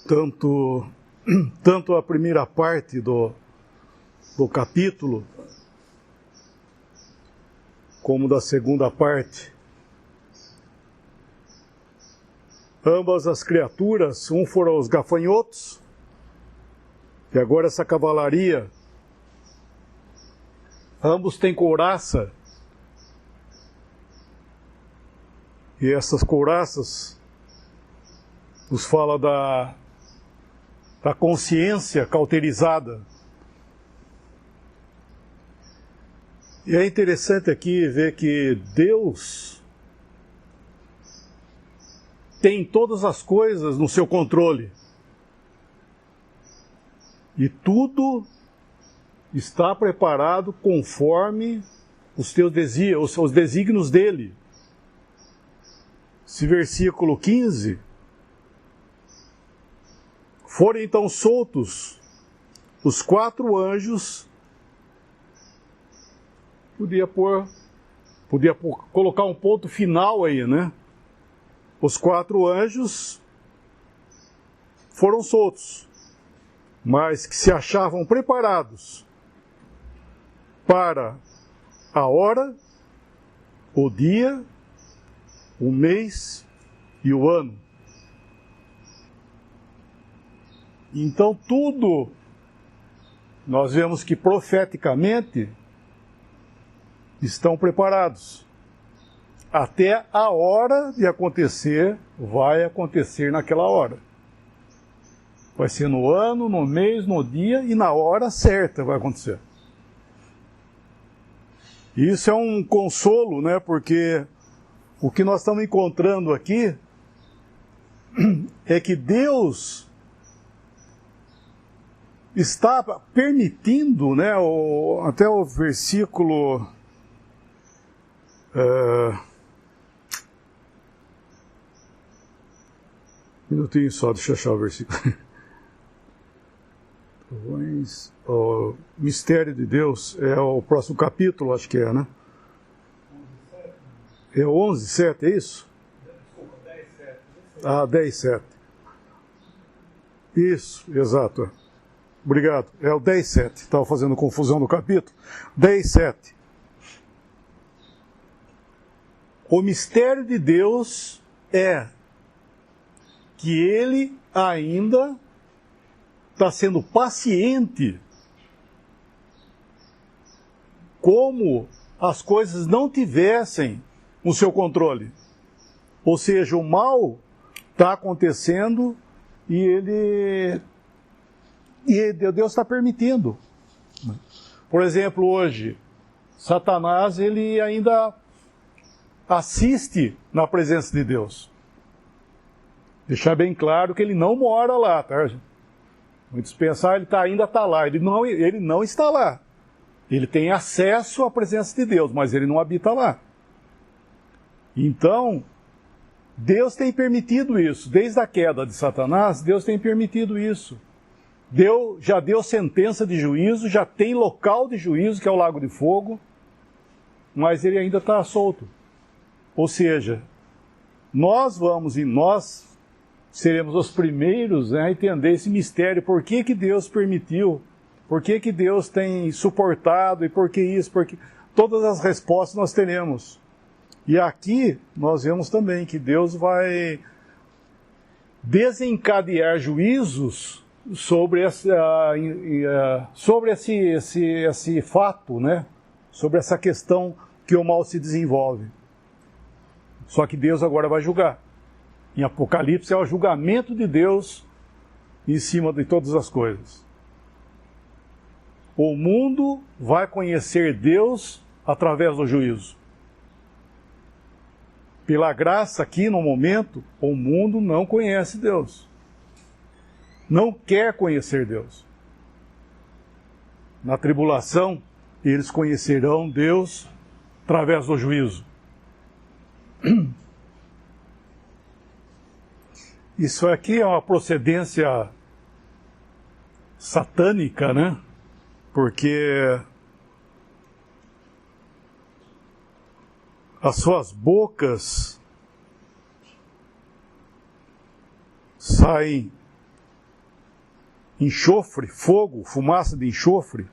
tanto a primeira parte do capítulo, como da segunda parte. Ambas as criaturas, foram os gafanhotos, e agora essa cavalaria, ambos têm couraça, e essas couraças nos fala da consciência cauterizada. E é interessante aqui ver que Deus tem todas as coisas no seu controle. E tudo está preparado conforme os desígnios dele. Esse versículo 15. Foram então soltos os 4 anjos. Podia colocar um ponto final aí, né? Os 4 anjos foram soltos, mas que se achavam preparados para a hora, o dia, o mês e o ano. Então tudo, nós vemos que profeticamente estão preparados. Até a hora de acontecer, vai acontecer naquela hora. Vai ser no ano, no mês, no dia e na hora certa vai acontecer. E isso é um consolo, né? Porque o que nós estamos encontrando aqui é que Deus está permitindo, né? Até o versículo... um minutinho só, deixa eu achar o versículo. O mistério de Deus é o próximo capítulo, acho que é, né? É o 11:7, é isso? Desculpa, 10:7. Ah, 10:7. Isso, exato. Obrigado. É o 10:7. Estava fazendo confusão no capítulo. 10:7. O mistério de Deus é que Ele ainda está sendo paciente, como as coisas não tivessem o seu controle. Ou seja, o mal está acontecendo e Deus está permitindo. Por exemplo, hoje, Satanás ele ainda assiste na presença de Deus. Deixar bem claro que ele não mora lá, tá? Muitos pensam, ele ainda está lá. Ele não está lá. Ele tem acesso à presença de Deus, mas ele não habita lá. Então, Deus tem permitido isso. Desde a queda de Satanás, Deus tem permitido isso. Já deu sentença de juízo, já tem local de juízo, que é o Lago de Fogo, mas ele ainda está solto. Ou seja, nós seremos os primeiros a entender esse mistério. Por que Deus permitiu? Por que Deus tem suportado? E por que isso? Porque todas as respostas nós teremos. E aqui nós vemos também que Deus vai desencadear juízos sobre esse fato, né? Sobre essa questão que o mal se desenvolve. Só que Deus agora vai julgar. Em Apocalipse é o julgamento de Deus em cima de todas as coisas. O mundo vai conhecer Deus através do juízo. Pela graça aqui no momento, o mundo não conhece Deus. Não quer conhecer Deus. Na tribulação, eles conhecerão Deus através do juízo. Isso aqui é uma procedência satânica, né? Porque as suas bocas saem enxofre, fogo, fumaça de enxofre.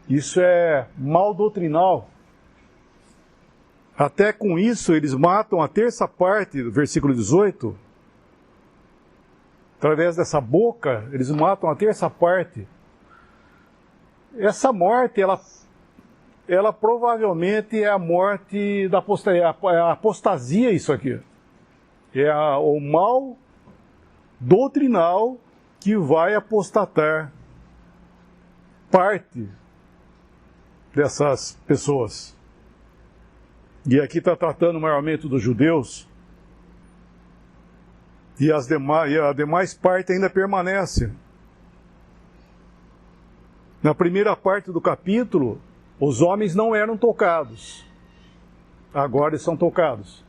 Isso é mal doutrinal. Até com isso eles matam a terça parte do versículo 18. Através dessa boca, eles matam a terça parte. Essa morte, ela provavelmente é a morte da apostasia. É a apostasia isso aqui. É o mal doutrinal que vai apostatar parte dessas pessoas. E aqui está tratando maiormente dos judeus. E a demais parte ainda permanece. Na primeira parte do capítulo, os homens não eram tocados. Agora eles são tocados.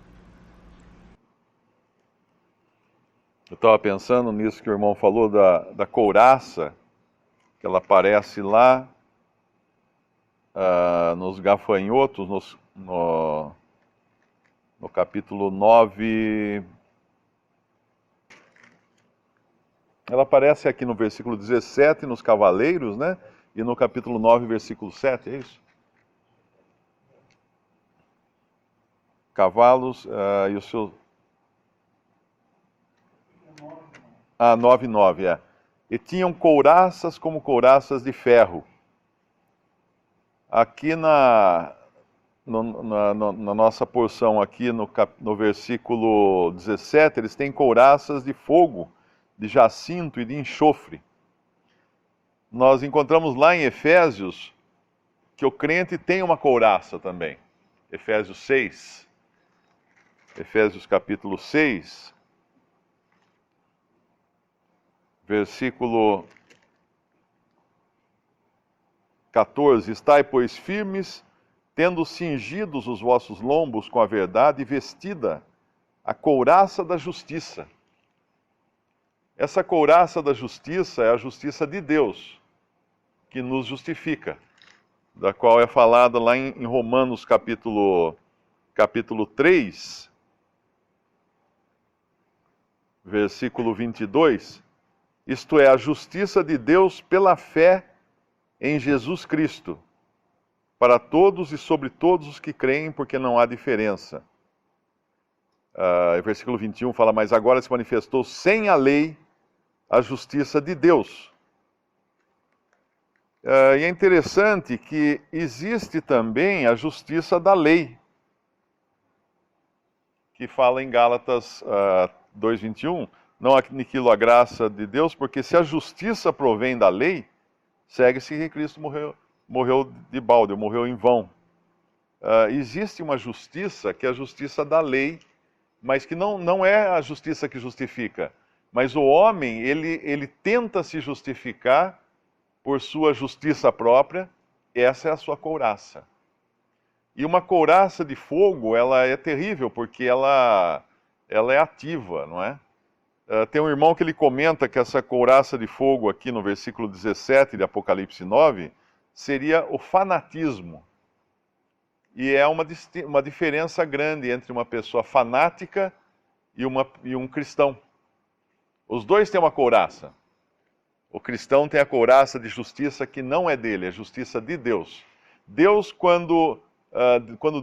Eu estava pensando nisso que o irmão falou da couraça, que ela aparece lá nos gafanhotos, no capítulo 9. Ela aparece aqui no versículo 17, nos cavaleiros, né? E no capítulo 9, versículo 7, é isso? Cavalos e o seu... 9:9, é. E tinham couraças como couraças de ferro. Aqui na nossa porção, aqui no versículo 17, eles têm couraças de fogo, de jacinto e de enxofre. Nós encontramos lá em Efésios que o crente tem uma couraça também. Efésios 6. Efésios capítulo 6. Versículo 14. Estai, pois, firmes, tendo cingidos os vossos lombos com a verdade e vestida a couraça da justiça. Essa couraça da justiça é a justiça de Deus, que nos justifica, da qual é falada lá em Romanos capítulo 3, versículo 22. Isto é, a justiça de Deus pela fé em Jesus Cristo, para todos e sobre todos os que creem, porque não há diferença. Versículo 21 fala, mas agora se manifestou sem a lei a justiça de Deus. E é interessante que existe também a justiça da lei, que fala em Gálatas 2:21, não aniquilo a graça de Deus, porque se a justiça provém da lei, segue-se que Cristo morreu de balde, morreu em vão. Existe uma justiça que é a justiça da lei, mas que não é a justiça que justifica. Mas o homem, ele tenta se justificar por sua justiça própria, essa é a sua couraça. E uma couraça de fogo, ela é terrível, porque ela é ativa, não é? Tem um irmão que ele comenta que essa couraça de fogo aqui no versículo 17 de Apocalipse 9 seria o fanatismo. E é uma diferença grande entre uma pessoa fanática e um cristão. Os dois têm uma couraça. O cristão tem a couraça de justiça que não é dele, é justiça de Deus. Deus, quando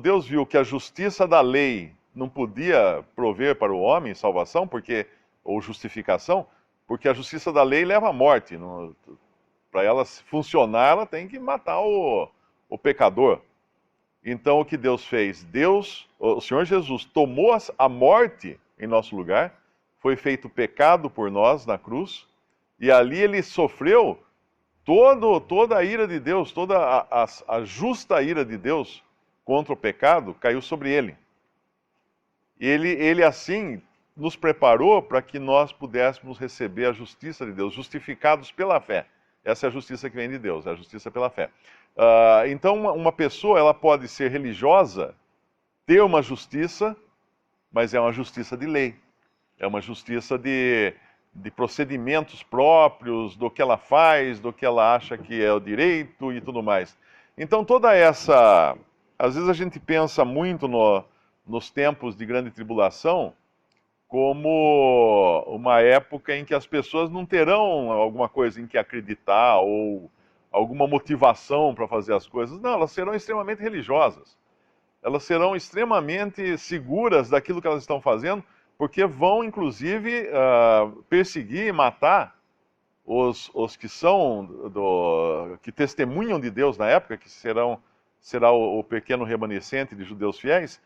Deus viu que a justiça da lei não podia prover para o homem salvação, ou justificação, porque a justiça da lei leva à morte. Para ela funcionar, ela tem que matar o pecador. Então, o que Deus fez? O Senhor Jesus, tomou a morte em nosso lugar, foi feito pecado por nós na cruz, e ali ele sofreu toda a ira de Deus, toda a justa ira de Deus contra o pecado, caiu sobre ele. Ele assim nos preparou para que nós pudéssemos receber a justiça de Deus, justificados pela fé. Essa é a justiça que vem de Deus, é a justiça pela fé. Então, uma pessoa ela pode ser religiosa, ter uma justiça, mas é uma justiça de lei. É uma justiça de procedimentos próprios, do que ela faz, do que ela acha que é o direito e tudo mais. Então, toda essa... Às vezes a gente pensa muito nos tempos de grande tribulação como uma época em que as pessoas não terão alguma coisa em que acreditar ou alguma motivação para fazer as coisas. Não, elas serão extremamente religiosas. Elas serão extremamente seguras daquilo que elas estão fazendo, porque vão, inclusive, perseguir e matar os que são que testemunham de Deus na época, que será o pequeno remanescente de judeus fiéis.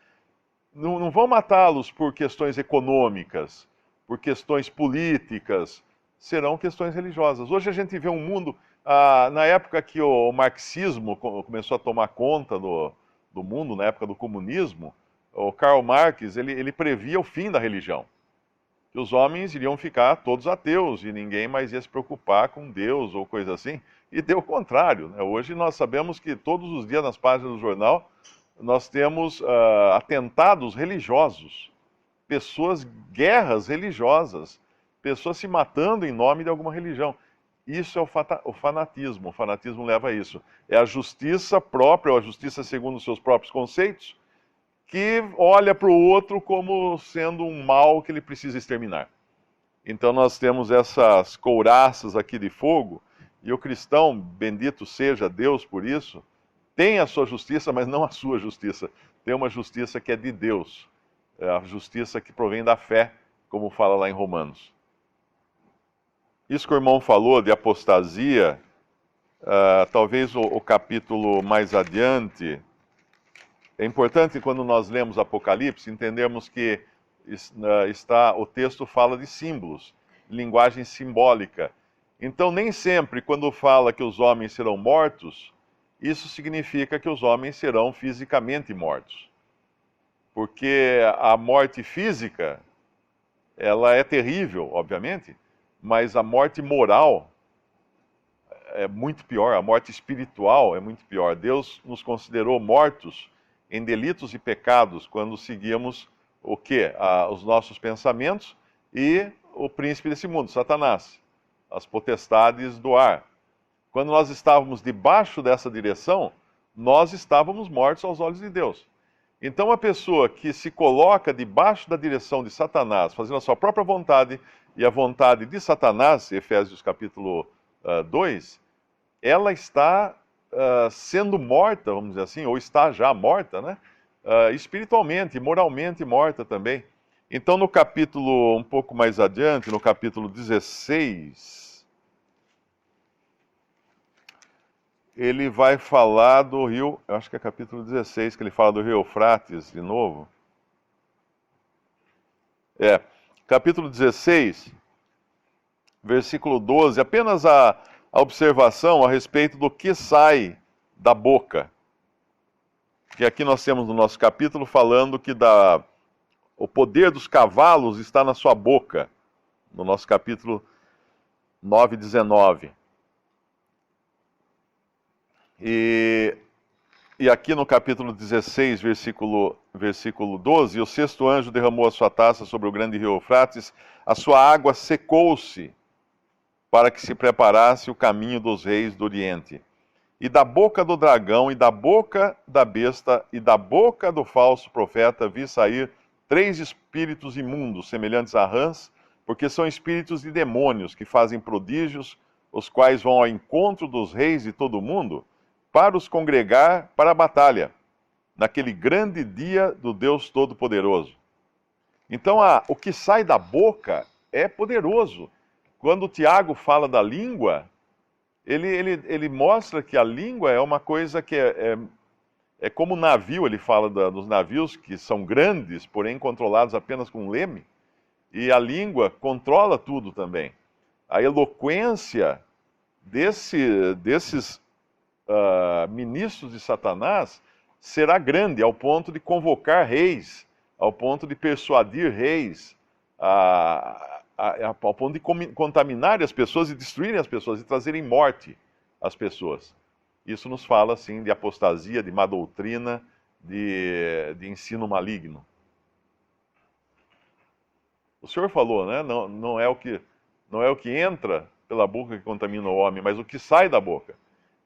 Não vão matá-los por questões econômicas, por questões políticas, serão questões religiosas. Hoje a gente vê um mundo, na época que o marxismo começou a tomar conta do mundo, na época do comunismo, o Karl Marx ele previa o fim da religião. Que os homens iriam ficar todos ateus e ninguém mais ia se preocupar com Deus ou coisa assim. E deu o contrário, né? Hoje nós sabemos que todos os dias nas páginas do jornal nós temos atentados religiosos, guerras religiosas, pessoas se matando em nome de alguma religião. Isso é o fanatismo. O fanatismo leva a isso. É a justiça própria, ou a justiça segundo os seus próprios conceitos, que olha para o outro como sendo um mal que ele precisa exterminar. Então nós temos essas couraças aqui de fogo, e o cristão, bendito seja Deus por isso, tem a sua justiça, mas não a sua justiça. Tem uma justiça que é de Deus. É a justiça que provém da fé, como fala lá em Romanos. Isso que o irmão falou de apostasia, talvez o capítulo mais adiante. É importante, quando nós lemos Apocalipse, entendermos que o texto fala de símbolos, linguagem simbólica. Então, nem sempre, quando fala que os homens serão mortos, isso significa que os homens serão fisicamente mortos. Porque a morte física, ela é terrível, obviamente, mas a morte moral é muito pior, a morte espiritual é muito pior. Deus nos considerou mortos em delitos e pecados quando seguíamos o quê? Os nossos pensamentos e o príncipe desse mundo, Satanás, as potestades do ar. Quando nós estávamos debaixo dessa direção, nós estávamos mortos aos olhos de Deus. Então, a pessoa que se coloca debaixo da direção de Satanás, fazendo a sua própria vontade e a vontade de Satanás, Efésios capítulo 2, ela está sendo morta, vamos dizer assim, ou está já morta, né? Espiritualmente, moralmente morta também. Então, no capítulo um pouco mais adiante, no capítulo 16... ele vai falar do rio, eu acho que é capítulo 16, que ele fala do rio Eufrates de novo. Capítulo 16, versículo 12, apenas a observação a respeito do que sai da boca. Que aqui nós temos no nosso capítulo falando que o poder dos cavalos está na sua boca, no nosso capítulo 9, 19. E aqui no capítulo 16, versículo 12, o sexto anjo derramou a sua taça sobre o grande rio Eufrates, a sua água secou-se para que se preparasse o caminho dos reis do Oriente. E da boca do dragão, e da boca da besta, e da boca do falso profeta vi sair 3 espíritos imundos, semelhantes a rãs, porque são espíritos de demônios que fazem prodígios, os quais vão ao encontro dos reis de todo o mundo, para os congregar para a batalha, naquele grande dia do Deus Todo-Poderoso. Então, o que sai da boca é poderoso. Quando o Tiago fala da língua, ele mostra que a língua é uma coisa que é como um navio, ele fala dos navios que são grandes, porém controlados apenas com um leme, e a língua controla tudo também. A eloquência desses ministros de Satanás será grande, ao ponto de convocar reis, ao ponto de persuadir reis, ao ponto de contaminar as pessoas e destruírem as pessoas e trazerem morte às pessoas. Isso nos fala, assim, de apostasia, de má doutrina, de ensino maligno. O Senhor falou, né? Não é o que entra pela boca que contamina o homem, mas o que sai da boca.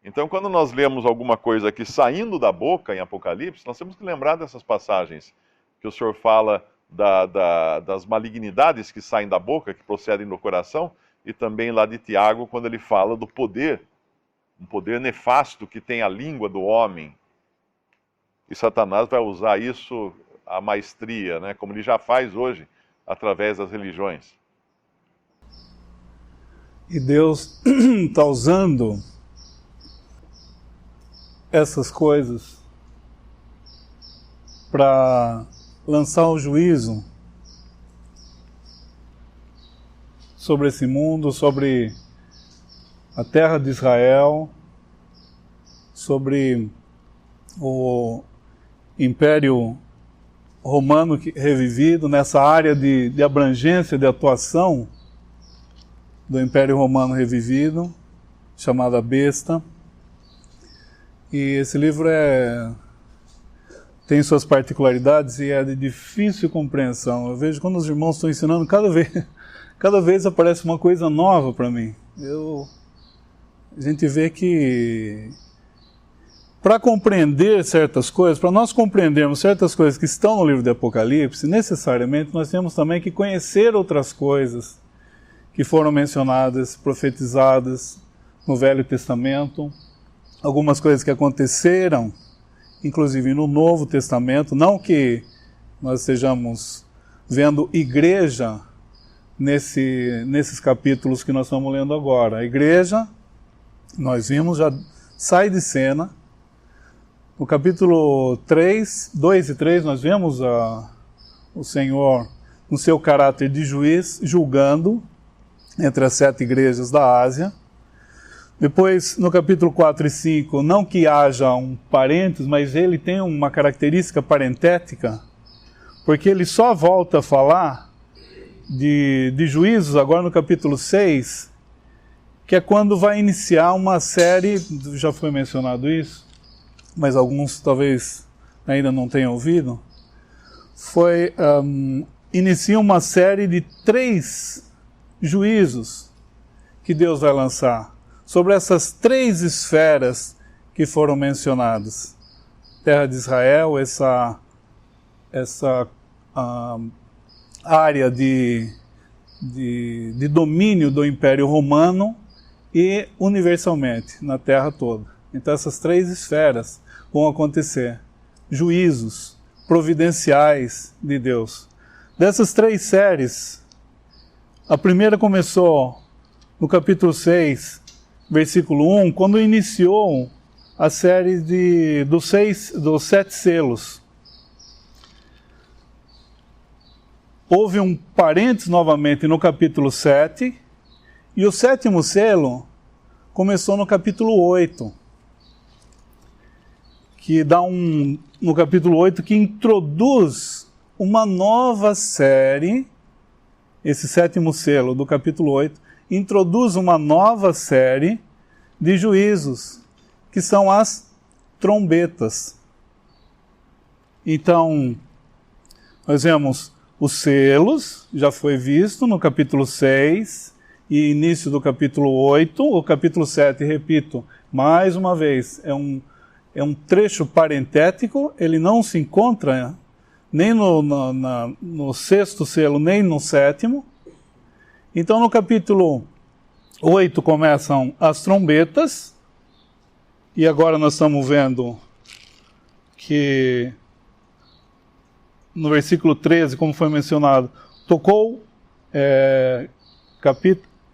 Então, quando nós lemos alguma coisa aqui saindo da boca em Apocalipse, nós temos que lembrar dessas passagens que o Senhor fala das malignidades que saem da boca, que procedem do coração, e também lá de Tiago, quando ele fala do poder, um poder nefasto que tem a língua do homem. E Satanás vai usar isso à maestria, né? Como ele já faz hoje, através das religiões. E Deus está usando essas coisas para lançar o juízo sobre esse mundo, sobre a terra de Israel, sobre o Império Romano revivido, nessa área de abrangência, de atuação do Império Romano revivido, chamada Besta. E esse livro tem suas particularidades e é de difícil compreensão. Eu vejo quando os irmãos estão ensinando, cada vez aparece uma coisa nova para mim. A gente vê que para compreender certas coisas, para nós compreendermos certas coisas que estão no livro de Apocalipse, necessariamente nós temos também que conhecer outras coisas que foram mencionadas, profetizadas no Velho Testamento, algumas coisas que aconteceram, inclusive no Novo Testamento, não que nós estejamos vendo igreja nesses capítulos que nós estamos lendo agora. A igreja, nós vimos, já sai de cena. No capítulo 3, 2 e 3, nós vemos o Senhor, no seu caráter de juiz, julgando entre as 7 igrejas da Ásia. Depois, no capítulo 4 e 5, não que haja um parênteses, mas ele tem uma característica parentética, porque ele só volta a falar de juízos agora no capítulo 6, que é quando vai iniciar uma série, já foi mencionado isso, mas alguns talvez ainda não tenham ouvido, inicia uma série de 3 juízos que Deus vai lançar sobre essas 3 esferas que foram mencionadas. Terra de Israel, essa área de domínio do Império Romano e universalmente, na Terra toda. Então essas 3 esferas vão acontecer. Juízos providenciais de Deus. Dessas 3 séries, a primeira começou no capítulo 6, versículo 1, quando iniciou a série dos 7 selos. Houve um parênteses novamente no capítulo 7, e o 7º selo começou no capítulo 8, que dá no capítulo 8, que introduz uma nova série. Esse 7º selo do capítulo 8 introduz uma nova série de juízos, que são as trombetas. Então, nós vemos os selos, já foi visto no capítulo 6 e início do capítulo 8. O capítulo 7, repito, mais uma vez, é um trecho parentético, ele não se encontra nem no 6º selo, nem no 7º. Então, no capítulo 8 começam as trombetas, e agora nós estamos vendo que no versículo 13, como foi mencionado, tocou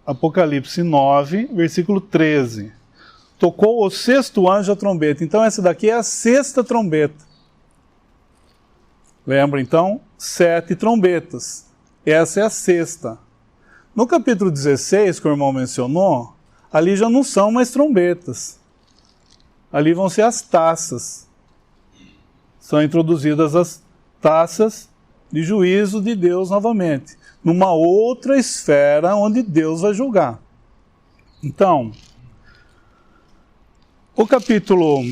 Apocalipse 9, versículo 13. Tocou o 6º anjo a trombeta. Então essa daqui é a 6ª trombeta. Lembra então? 7 trombetas. Essa é a 6ª. No capítulo 16, que o irmão mencionou, ali já não são mais trombetas. Ali vão ser as taças. São introduzidas as taças de juízo de Deus novamente, numa outra esfera onde Deus vai julgar. Então, o capítulo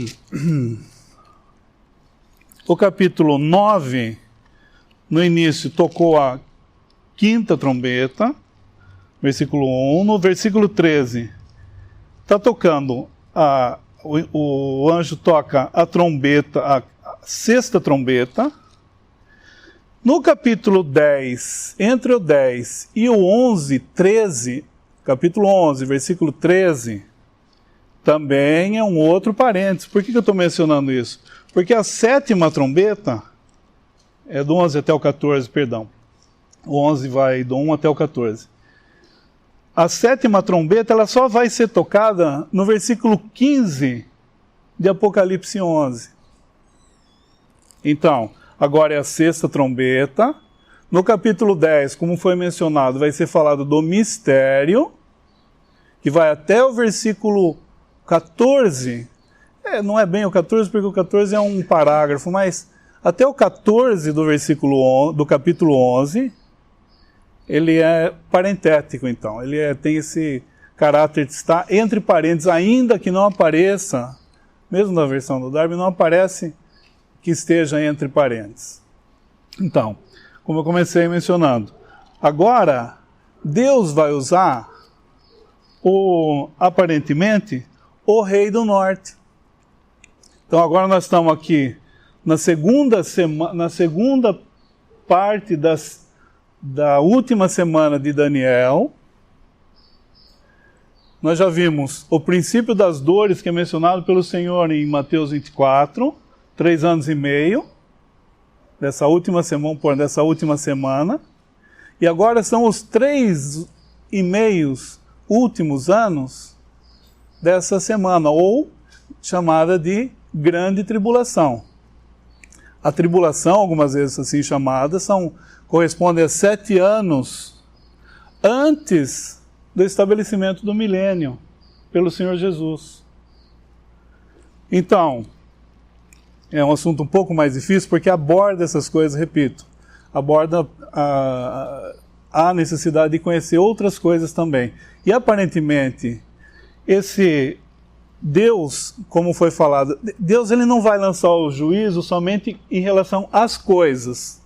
9, no início, tocou a 5ª trombeta, versículo 1. No versículo 13, está tocando, o anjo toca a trombeta, a 6ª trombeta. No capítulo 10, entre o 10 e o 11, 13, capítulo 11, versículo 13, também é um outro parênteses. Por que eu estou mencionando isso? Porque a 7ª trombeta, é do 11 até o 14, perdão. O 11 vai do 1 até o 14. A 7ª trombeta, ela só vai ser tocada no versículo 15 de Apocalipse 11. Então, agora é a 6ª trombeta. No capítulo 10, como foi mencionado, vai ser falado do mistério, que vai até o versículo 14. Não é bem o 14, porque o 14 é um parágrafo, mas até o 14 do capítulo 11, ele é parentético, então. Ele tem esse caráter de estar entre parênteses, ainda que não apareça, mesmo na versão do Darby, não aparece que esteja entre parênteses. Então, como eu comecei mencionando, agora Deus vai usar, aparentemente, o Rei do Norte. Então agora nós estamos aqui na segunda parte da última semana de Daniel. Nós já vimos o princípio das dores, que é mencionado pelo Senhor em Mateus 24, 3 anos e meio, dessa última semana. E agora são os 3,5 últimos anos dessa semana, ou chamada de Grande Tribulação. A tribulação, algumas vezes assim chamada, corresponde a 7 anos antes do estabelecimento do milênio pelo Senhor Jesus. Então, é um assunto um pouco mais difícil, porque aborda essas coisas, repito, aborda a necessidade de conhecer outras coisas também. E aparentemente, esse Deus, como foi falado, Deus ele não vai lançar o juízo somente em relação às coisas.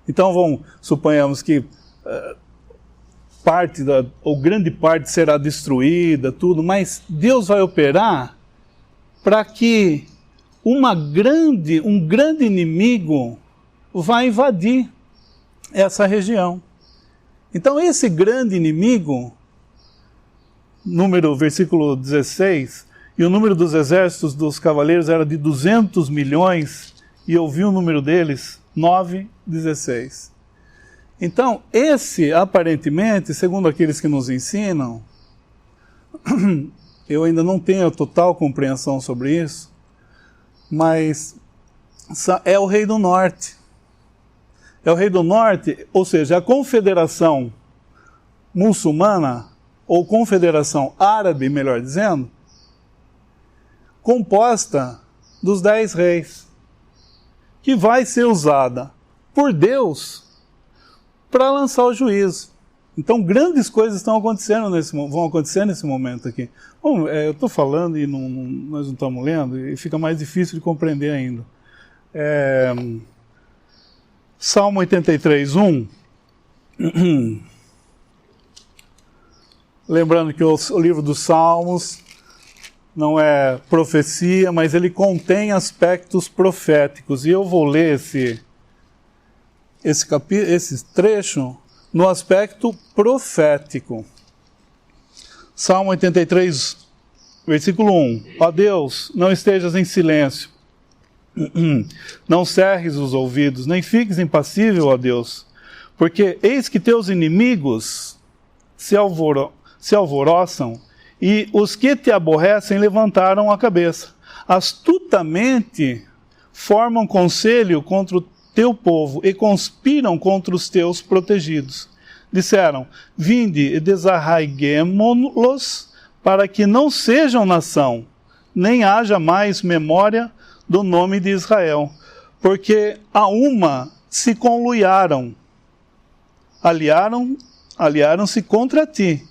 Então, suponhamos que grande parte será destruída, tudo, mas Deus vai operar para que um grande inimigo vai invadir essa região. Então esse grande inimigo, versículo 16, e o número dos exércitos dos cavaleiros era de 200 milhões, e eu vi o número deles, 9,16. Então, esse, aparentemente, segundo aqueles que nos ensinam, eu ainda não tenho a total compreensão sobre isso, mas é o Rei do Norte. É o Rei do Norte, ou seja, a confederação muçulmana, ou confederação árabe, melhor dizendo, composta dos 10 reis, que vai ser usada por Deus para lançar o juízo. Então, grandes coisas vão acontecer nesse momento aqui. Bom, eu estou falando e nós não estamos lendo, e fica mais difícil de compreender ainda. Salmo 83, 1. Lembrando que o livro dos Salmos não é profecia, mas ele contém aspectos proféticos. E eu vou ler esse trecho no aspecto profético. Salmo 83, versículo 1. Ó Deus, não estejas em silêncio. Não cerres os ouvidos, nem fiques impassível, ó Deus, porque eis que teus inimigos se alvoroçam, e os que te aborrecem levantaram a cabeça. Astutamente formam conselho contra o teu povo e conspiram contra os teus protegidos. Disseram: vinde e desarraiguemo-los, para que não sejam nação, nem haja mais memória do nome de Israel, porque a uma se conluiaram, aliaram-se contra ti.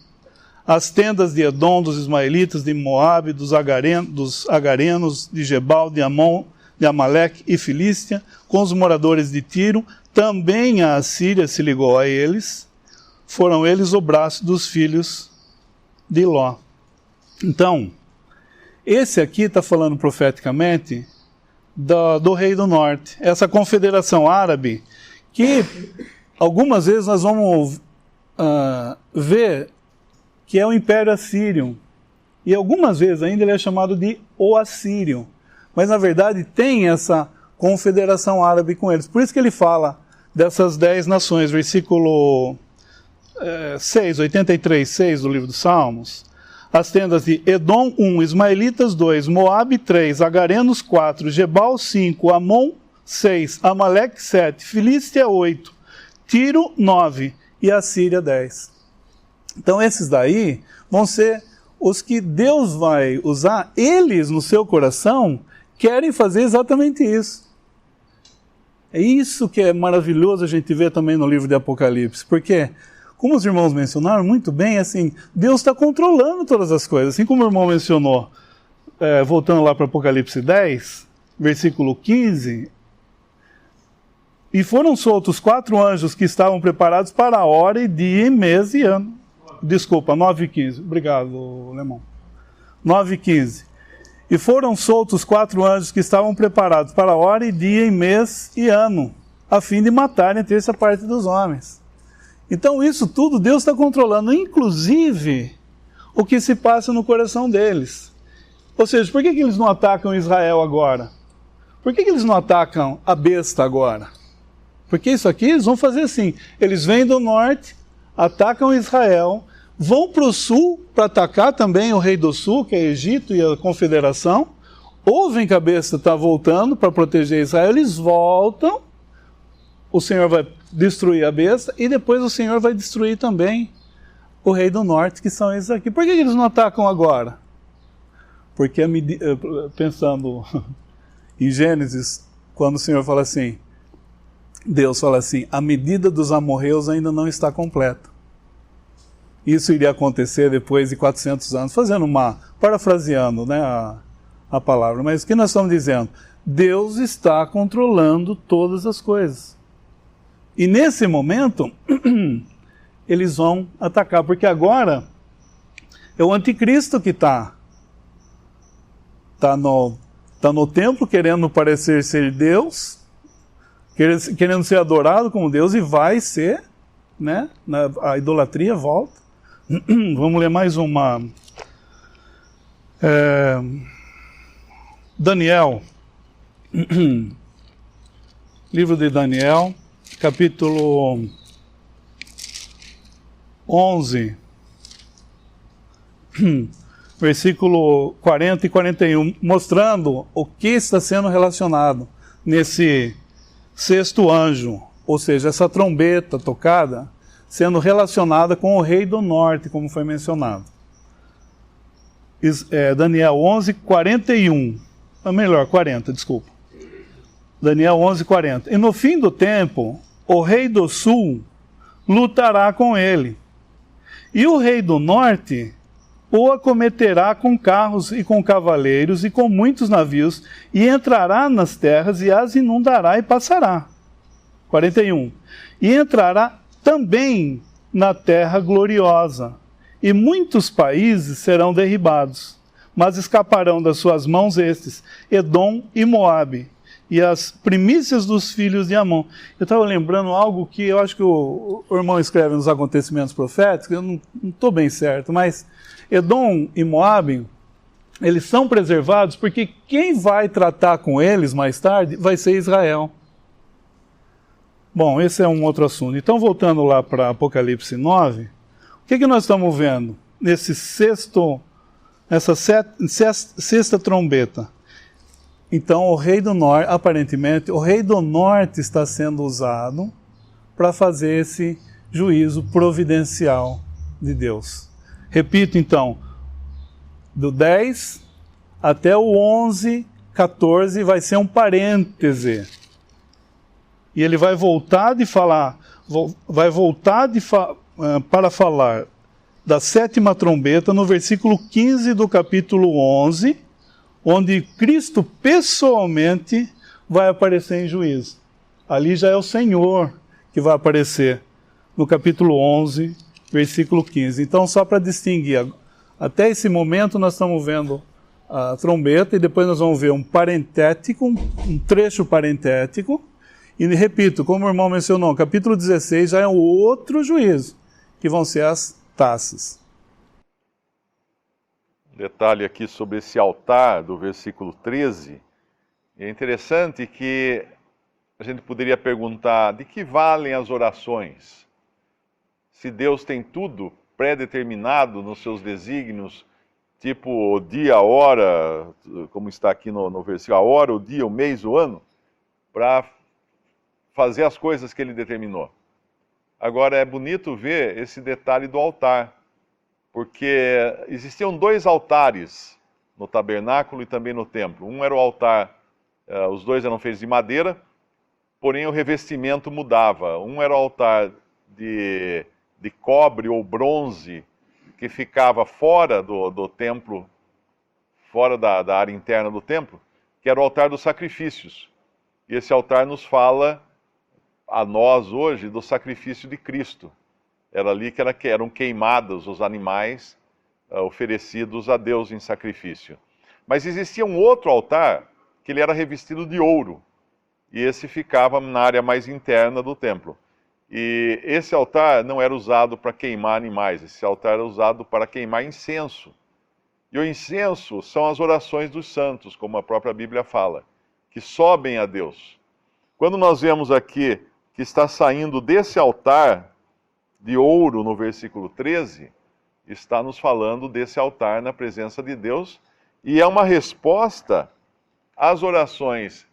As tendas de Edom, dos ismaelitas, de Moabe, dos agarenos, de Gebal, de Amon, de Amaleque e Filístia, com os moradores de Tiro, também a Assíria se ligou a eles, foram eles o braço dos filhos de Ló. Então, esse aqui está falando profeticamente do Rei do Norte, essa confederação árabe que algumas vezes nós vamos ver que é o Império Assírio. E algumas vezes ainda ele é chamado de o Assírio. Mas na verdade tem essa confederação árabe com eles. Por isso que ele fala dessas 10 nações, versículo 83, 6 do livro dos Salmos. As tendas de Edom 1, Ismaelitas 2, Moabe 3, Agarenos 4, Gebal 5, Amon 6, Amaleque 7, Filístia 8, Tiro 9 e Assíria 10. Então esses daí vão ser os que Deus vai usar. Eles no seu coração querem fazer exatamente isso. É isso que é maravilhoso a gente ver também no livro de Apocalipse, porque, como os irmãos mencionaram muito bem, assim, Deus está controlando todas as coisas. Assim como o irmão mencionou, voltando lá para Apocalipse 10, versículo 15, e foram soltos 4 anjos que estavam preparados para a hora e dia e mês e ano. Desculpa, 9 e 15. Obrigado, Lemão. 9 e 15. E foram soltos 4 anjos que estavam preparados para a hora e dia e mês e ano, a fim de matarem a terça parte dos homens. Então isso tudo Deus está controlando, inclusive o que se passa no coração deles. Ou seja, por que eles não atacam Israel agora? Por que eles não atacam a besta agora? Porque isso aqui eles vão fazer assim, eles vêm do norte, atacam Israel, vão para o sul para atacar também o rei do sul, que é Egito e a confederação, ouvem que a besta está voltando para proteger Israel, eles voltam, o Senhor vai destruir a besta e depois o Senhor vai destruir também o rei do norte, que são esses aqui. Por que eles não atacam agora? Porque, pensando em Gênesis, quando o Senhor fala assim, Deus fala assim, a medida dos amorreus ainda não está completa. Isso iria acontecer depois de 400 anos, parafraseando, né, a palavra. Mas o que nós estamos dizendo? Deus está controlando todas as coisas. E nesse momento, eles vão atacar, porque agora é o anticristo que está no templo, querendo parecer ser Deus, querendo ser adorado como Deus, e vai ser, né? A idolatria volta. Vamos ler mais uma. Daniel. Livro de Daniel, capítulo 11, versículo 40 e 41, mostrando o que está sendo relacionado nesse sexto anjo, ou seja, essa trombeta tocada, sendo relacionada com o rei do norte, como foi mencionado. Daniel 11, 41. Melhor, 40, desculpa. Daniel 11, 40. E no fim do tempo, o rei do sul lutará com ele. E o rei do norte o acometerá com carros e com cavaleiros e com muitos navios, e entrará nas terras e as inundará e passará. 41. E entrará também na terra gloriosa, e muitos países serão derribados, mas escaparão das suas mãos estes, Edom e Moabe, e as primícias dos filhos de Amon. Eu estava lembrando algo que eu acho que o irmão escreve nos acontecimentos proféticos, eu não estou bem certo, mas Edom e Moabe, eles são preservados porque quem vai tratar com eles mais tarde vai ser Israel. Bom, esse é um outro assunto. Então, voltando lá para Apocalipse 9, o que nós estamos vendo nessa sexta trombeta? Então, o rei do norte, aparentemente, o rei do norte está sendo usado para fazer esse juízo providencial de Deus. Repito, então, do 10 até o 11, 14, vai ser um parêntese. E ele vai voltar para falar da sétima trombeta no versículo 15 do capítulo 11, onde Cristo pessoalmente vai aparecer em juízo. Ali já é o Senhor que vai aparecer no capítulo 11, versículo 15. Então, só para distinguir, até esse momento nós estamos vendo a trombeta e depois nós vamos ver um parentético, um trecho parentético, E repito, como o irmão mencionou, capítulo 16 já é um outro juízo, que vão ser as taças. Detalhe aqui sobre esse altar do versículo 13. É interessante que a gente poderia perguntar: de que valem as orações? Se Deus tem tudo pré-determinado nos seus desígnios, tipo o dia, a hora, como está aqui no versículo, a hora, o dia, o mês, o ano, para fazer as coisas que ele determinou. Agora é bonito ver esse detalhe do altar, porque existiam 2 altares no tabernáculo e também no templo. Um era o altar, os 2 eram feitos de madeira, porém o revestimento mudava. Um era o altar de cobre ou bronze, que ficava fora do templo, fora da área interna do templo, que era o altar dos sacrifícios. E esse altar nos fala, a nós hoje, do sacrifício de Cristo. Era ali que eram queimados os animais oferecidos a Deus em sacrifício. Mas existia um outro altar, que ele era revestido de ouro, e esse ficava na área mais interna do templo. E esse altar não era usado para queimar animais, esse altar era usado para queimar incenso. E o incenso são as orações dos santos, como a própria Bíblia fala, que sobem a Deus. Quando nós vemos aqui que está saindo desse altar de ouro no versículo 13, está nos falando desse altar na presença de Deus, e é uma resposta às orações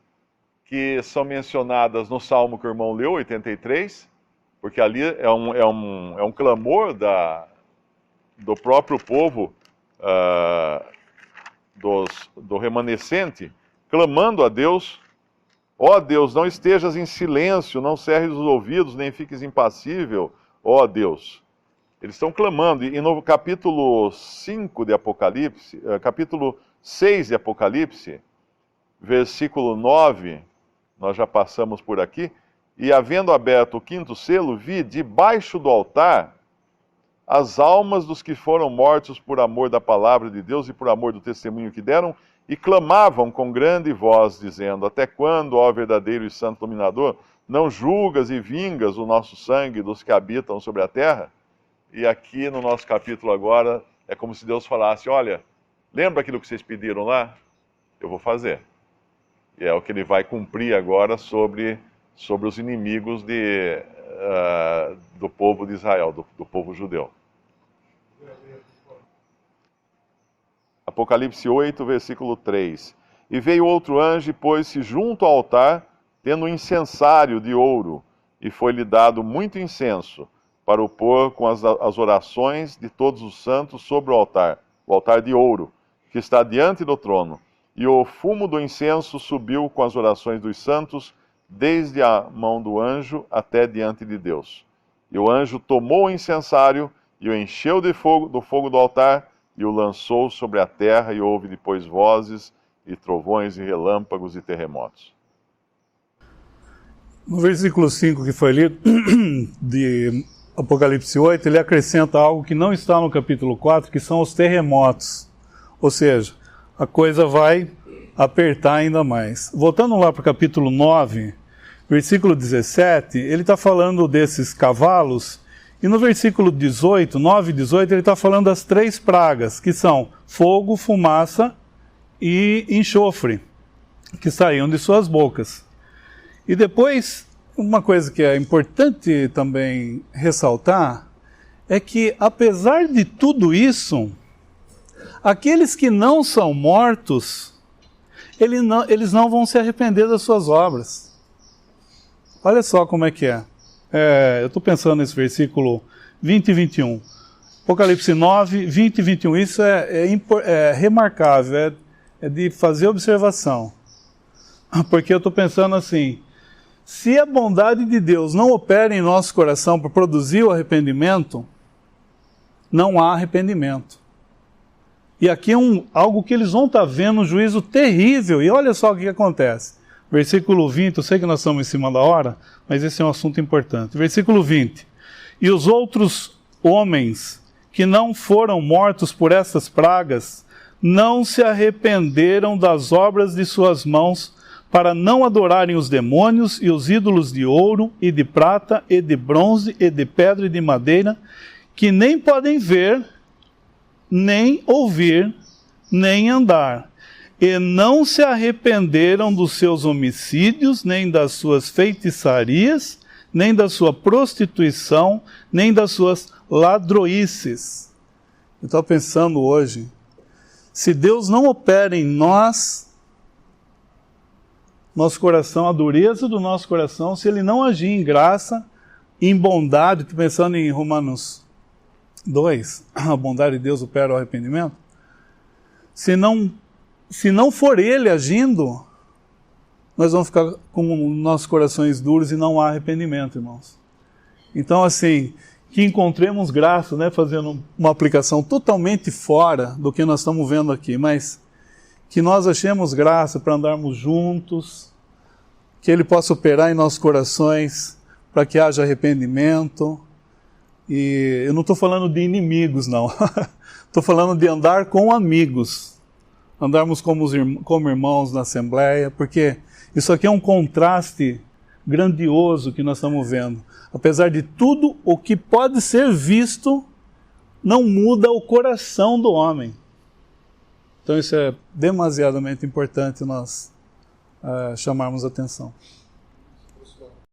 que são mencionadas no Salmo que o irmão leu, 83, porque ali é um clamor do próprio povo, do remanescente, clamando a Deus: ó Deus, não estejas em silêncio, não cerres os ouvidos, nem fiques impassível, ó Deus. Eles estão clamando, e no capítulo 5 de Apocalipse, capítulo 6 de Apocalipse, versículo 9, nós já passamos por aqui: e havendo aberto o 5º selo, vi debaixo do altar as almas dos que foram mortos por amor da palavra de Deus e por amor do testemunho que deram, e clamavam com grande voz, dizendo: até quando, ó verdadeiro e santo dominador, não julgas e vingas o nosso sangue dos que habitam sobre a terra? E aqui no nosso capítulo agora, é como se Deus falasse: olha, lembra aquilo que vocês pediram lá? Eu vou fazer. E é o que ele vai cumprir agora sobre os inimigos do povo de Israel, do povo judeu. Apocalipse 8, versículo 3. E veio outro anjo e pôs-se junto ao altar, tendo um incensário de ouro, e foi-lhe dado muito incenso, para o pôr com as orações de todos os santos sobre o altar de ouro, que está diante do trono. E o fumo do incenso subiu com as orações dos santos, desde a mão do anjo até diante de Deus. E o anjo tomou o incensário e o encheu do fogo do altar, e o lançou sobre a terra, e houve depois vozes, e trovões, e relâmpagos, e terremotos. No versículo 5 que foi lido, de Apocalipse 8, ele acrescenta algo que não está no capítulo 4, que são os terremotos. Ou seja, a coisa vai apertar ainda mais. Voltando lá para o capítulo 9, versículo 17, ele está falando desses cavalos, e no versículo 18, 9 e 18, ele está falando das 3 pragas, que são fogo, fumaça e enxofre, que saíam de suas bocas. E depois, uma coisa que é importante também ressaltar, é que apesar de tudo isso, aqueles que não são mortos, eles não vão se arrepender das suas obras. Olha só como é que é. Eu estou pensando nesse versículo 20 e 21. Apocalipse 9, 20 e 21. Isso é remarcável, é de fazer observação. Porque eu estou pensando assim: se a bondade de Deus não opera em nosso coração para produzir o arrependimento, não há arrependimento. E aqui é algo que eles vão estar vendo, um juízo terrível. E olha só o que acontece. Versículo 20, eu sei que nós estamos em cima da hora, mas esse é um assunto importante. Versículo 20. E os outros homens que não foram mortos por essas pragas, não se arrependeram das obras de suas mãos, para não adorarem os demônios e os ídolos de ouro e de prata e de bronze e de pedra e de madeira, que nem podem ver, nem ouvir, nem andar. E não se arrependeram dos seus homicídios, nem das suas feitiçarias, nem da sua prostituição, nem das suas ladroices. Eu estou pensando hoje, se Deus não opera em nós, nosso coração, a dureza do nosso coração, se Ele não agir em graça, em bondade, estou pensando em Romanos 2, a bondade de Deus opera o arrependimento, se não for Ele agindo, nós vamos ficar com nossos corações duros e não há arrependimento, irmãos. Então, assim, que encontremos graça, né, fazendo uma aplicação totalmente fora do que nós estamos vendo aqui, mas que nós achemos graça para andarmos juntos, que Ele possa operar em nossos corações, para que haja arrependimento. E eu não estou falando de inimigos, não. Estou falando de andar com amigos, andarmos como irmãos na Assembleia, porque isso aqui é um contraste grandioso que nós estamos vendo. Apesar de tudo, o que pode ser visto não muda o coração do homem. Então isso é demasiadamente importante nós chamarmos atenção.